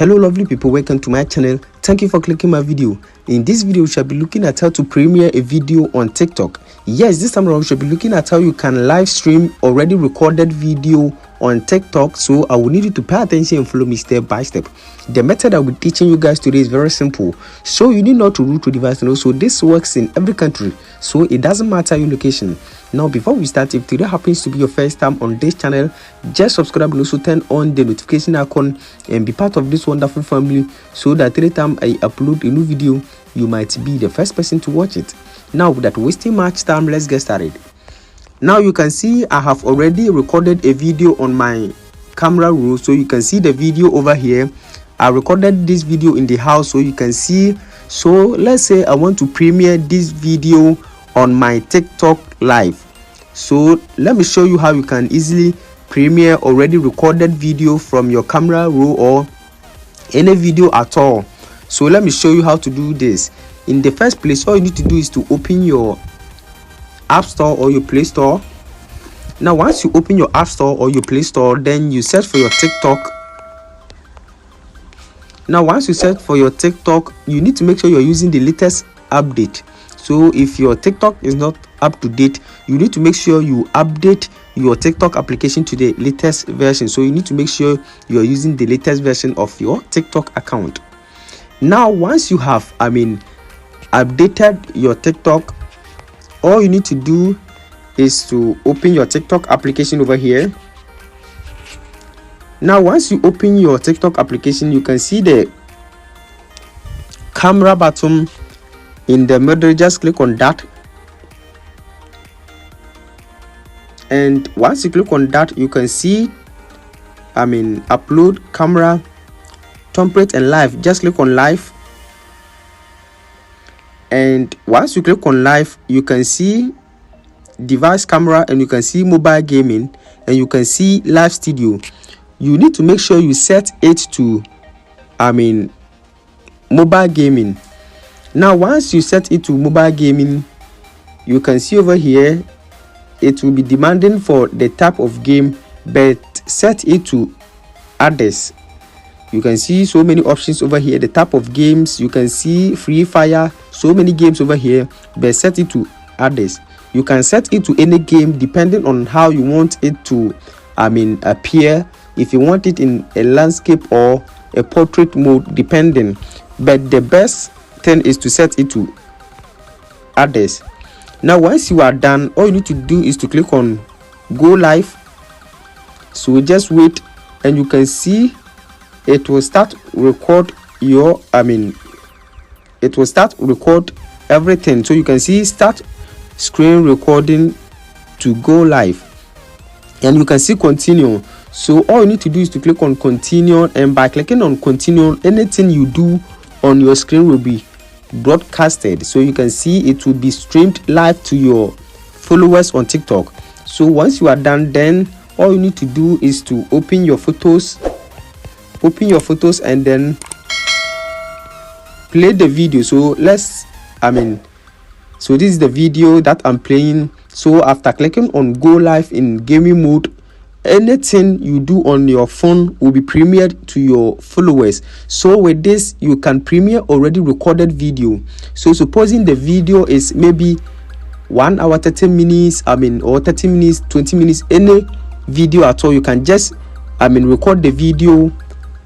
Hello lovely people, welcome to my channel. Thank you for clicking my video. In this video we shall be looking at how to premiere a video on TikTok. Yes, this time around we shall be looking at how you can live stream already recorded video on TikTok. So I will need you to pay attention and follow me step by step. The method I will be teaching you guys today is very simple, so you need not to root to device. And also this works in every country, so it doesn't matter your location. Now before we start, if today happens to be your first time on this channel, just subscribe and also turn on the notification icon and be part of this wonderful family, so that every time I upload a new video you might be the first person to watch it. Now without wasting much time, let's get started. Now you can see I have already recorded a video on my camera roll, so you can see the video over here. I recorded this video in the house, so you can see. So let's say I want to premiere this video on my TikTok live. So let me show you how you can easily premiere already recorded video from your camera roll or any video at all. So let me show you how to do this. In the first place, all you need to do is to open your App Store or your Play Store. Now once you open your App Store or your Play Store, then you search for your TikTok. Now once you search for your TikTok, you need to make sure you're using the latest update. So if your TikTok is not up to date, you need to make sure you update your TikTok application to the latest version. So you need to make sure you're using the latest version of your TikTok account. Now once you have updated your TikTok, all you need to do is to open your TikTok application over here. Now once you open your TikTok application, you can see the camera button in the middle. Just click on that, and once you click on that, you can see upload camera template and live. Just click on live, and once you click on live, you can see device camera, and you can see mobile gaming, and you can see live studio. You need to make sure you set it to mobile gaming. Now once you set it to mobile gaming, you can see over here it will be demanding for the type of game, but set it to others. You can see so many options over here. The type of games, you can see free fire, so many games over here, but set it to others. You can set it to any game depending on how you want it to appear. If you want it in a landscape or a portrait mode, depending, but the best thing is to set it to others. Now once you are done, all you need to do is to click on go live. So just wait, and you can see it will start record your it will start record everything. So you can see start screen recording to go live, and you can see continue. So all you need to do is to click on continue, and by clicking on continue, anything you do on your screen will be broadcasted. So you can see it will be streamed live to your followers on TikTok. So once you are done, then all you need to do is to open your photos, and then play the video. So let's so this is the video that I'm playing. So after clicking on go live in gaming mode, anything you do on your phone will be premiered to your followers. So with this, you can premiere already recorded video. So supposing the video is maybe 1 hour 30 minutes or 30 minutes 20 minutes, any video at all, you can just record the video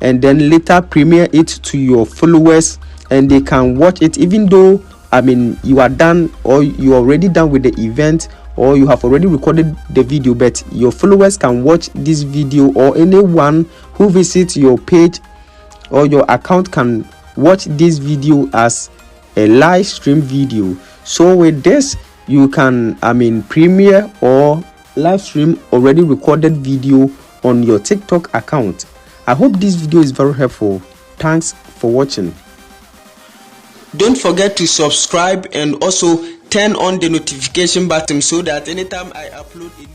and then later premiere it to your followers, and they can watch it even though you are done, or you are already done with the event, or you have already recorded the video, but your followers can watch this video, or anyone who visits your page or your account can watch this video as a live stream video. So with this, you can premiere or live stream already recorded video on your TikTok account. I hope this video is very helpful. Thanks for watching. Don't forget to subscribe and also turn on the notification button, so that anytime I upload a